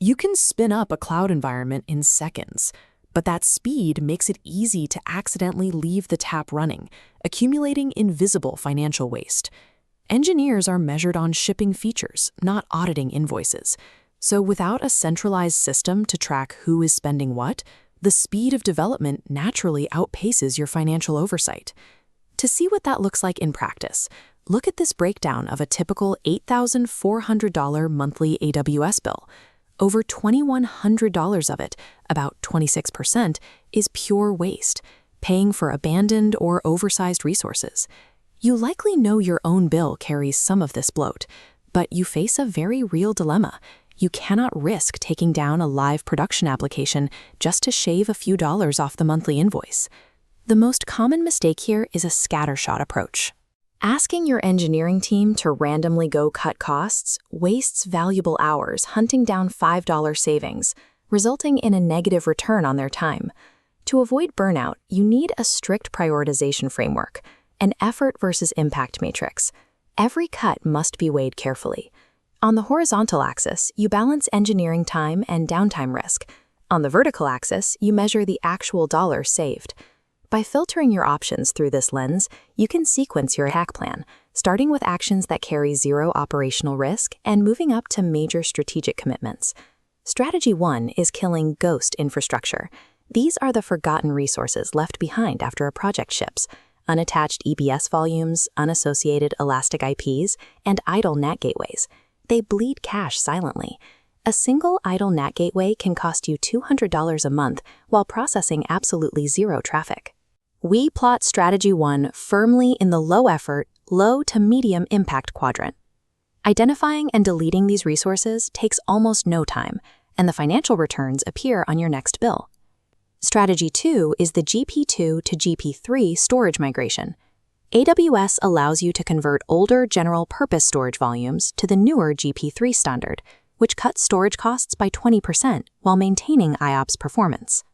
You can spin up a cloud environment in seconds, but that speed makes it easy to accidentally leave the tap running, accumulating invisible financial waste. Engineers are measured on shipping features, not auditing invoices. So without a centralized system to track who is spending what, the speed of development naturally outpaces your financial oversight. To see what that looks like in practice, look at this breakdown of a typical $8,400 monthly AWS bill. Over $2,100 of it, about 26%, is pure waste, paying for abandoned or oversized resources. You likely know your own bill carries some of this bloat, but you face a very real dilemma. You cannot risk taking down a live production application just to shave a few dollars off the monthly invoice. The most common mistake here is a scattershot approach. Asking your engineering team to randomly go cut costs wastes valuable hours hunting down $5 savings, resulting in a negative return on their time. To avoid burnout, you need a strict prioritization framework, an effort versus impact matrix. Every cut must be weighed carefully. On the horizontal axis, you balance engineering time and downtime risk. On the vertical axis, you measure the actual dollars saved. By filtering your options through this lens, you can sequence your hack plan, starting with actions that carry zero operational risk and moving up to major strategic commitments. Strategy 1 is killing ghost infrastructure. These are the forgotten resources left behind after a project ships: unattached EBS volumes, unassociated Elastic IPs, and idle NAT gateways. They bleed cash silently. A single idle NAT gateway can cost you $200 a month while processing absolutely zero traffic. We plot Strategy 1 firmly in the low-effort, low to medium impact quadrant. Identifying and deleting these resources takes almost no time, and the financial returns appear on your next bill. Strategy 2 is the GP2 to GP3 storage migration. AWS allows you to convert older general-purpose storage volumes to the newer GP3 standard, which cuts storage costs by 20% while maintaining IOPS performance.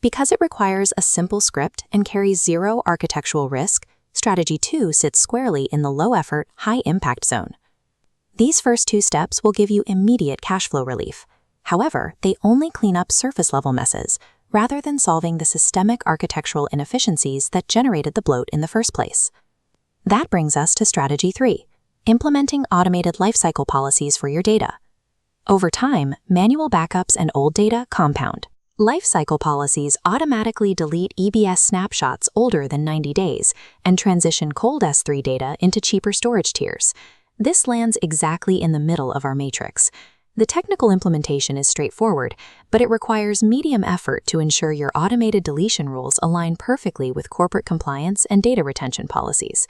Because it requires a simple script and carries zero architectural risk, Strategy 2 sits squarely in the low-effort, high-impact zone. These first two steps will give you immediate cash flow relief. However, they only clean up surface-level messes, rather than solving the systemic architectural inefficiencies that generated the bloat in the first place. That brings us to Strategy 3, implementing automated lifecycle policies for your data. Over time, manual backups and old data compound. Lifecycle policies automatically delete EBS snapshots older than 90 days and transition cold S3 data into cheaper storage tiers. This lands exactly in the middle of our matrix. The technical implementation is straightforward, but it requires medium effort to ensure your automated deletion rules align perfectly with corporate compliance and data retention policies.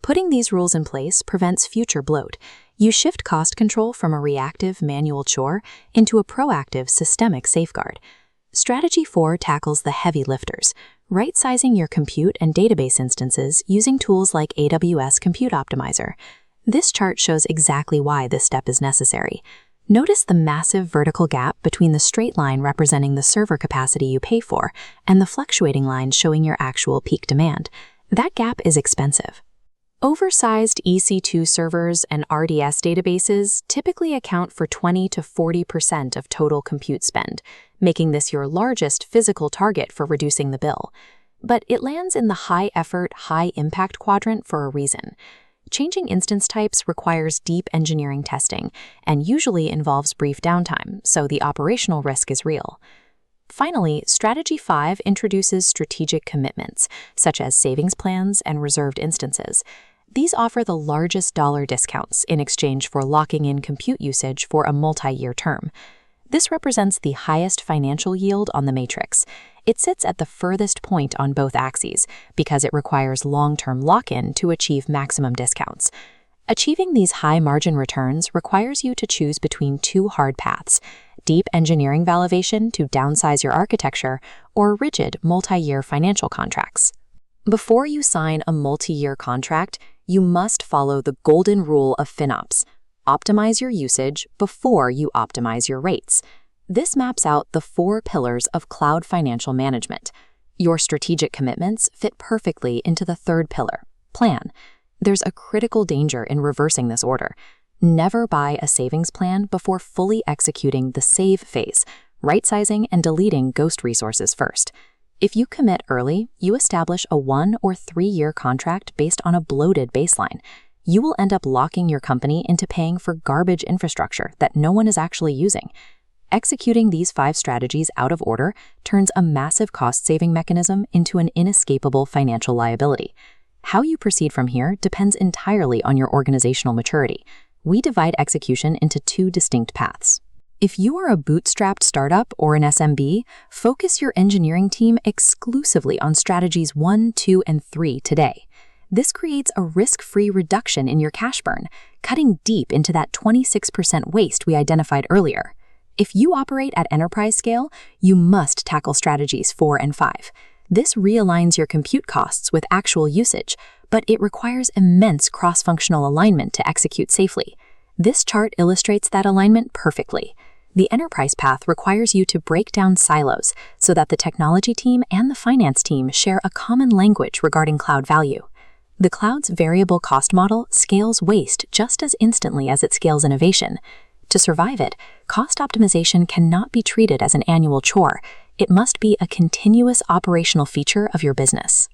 Putting these rules in place prevents future bloat. You shift cost control from a reactive manual chore into a proactive systemic safeguard. Strategy 4 tackles the heavy lifters, right-sizing your compute and database instances using tools like AWS Compute Optimizer. This chart shows exactly why this step is necessary. Notice the massive vertical gap between the straight line representing the server capacity you pay for and the fluctuating line showing your actual peak demand. That gap is expensive. Oversized EC2 servers and RDS databases typically account for 20 to 40% of total compute spend, making this your largest physical target for reducing the bill. But it lands in the high-effort, high-impact quadrant for a reason. Changing instance types requires deep engineering testing and usually involves brief downtime, so the operational risk is real. Finally, Strategy 5 introduces strategic commitments, such as savings plans and reserved instances. These offer the largest dollar discounts in exchange for locking in compute usage for a multi-year term. This represents the highest financial yield on the matrix. It sits at the furthest point on both axes because it requires long-term lock-in to achieve maximum discounts. Achieving these high-margin returns requires you to choose between two hard paths: deep engineering validation to downsize your architecture, or rigid multi-year financial contracts. Before you sign a multi-year contract, you must follow the golden rule of FinOps. Optimize your usage before you optimize your rates. This maps out the 4 pillars of cloud financial management. Your strategic commitments fit perfectly into the 3rd pillar, plan. There's a critical danger in reversing this order. Never buy a savings plan before fully executing the save phase, right-sizing and deleting ghost resources first. If you commit early, you establish a 1 or 3 year contract based on a bloated baseline. You will end up locking your company into paying for garbage infrastructure that no one is actually using. Executing these 5 strategies out of order turns a massive cost-saving mechanism into an inescapable financial liability. How you proceed from here depends entirely on your organizational maturity. We divide execution into 2 distinct paths. If you are a bootstrapped startup or an SMB, focus your engineering team exclusively on strategies 1, 2, and 3 today. This creates a risk-free reduction in your cash burn, cutting deep into that 26% waste we identified earlier. If you operate at enterprise scale, you must tackle strategies 4 and 5. This realigns your compute costs with actual usage, but it requires immense cross-functional alignment to execute safely. This chart illustrates that alignment perfectly. The enterprise path requires you to break down silos so that the technology team and the finance team share a common language regarding cloud value. The cloud's variable cost model scales waste just as instantly as it scales innovation. To survive it, cost optimization cannot be treated as an annual chore. It must be a continuous operational feature of your business.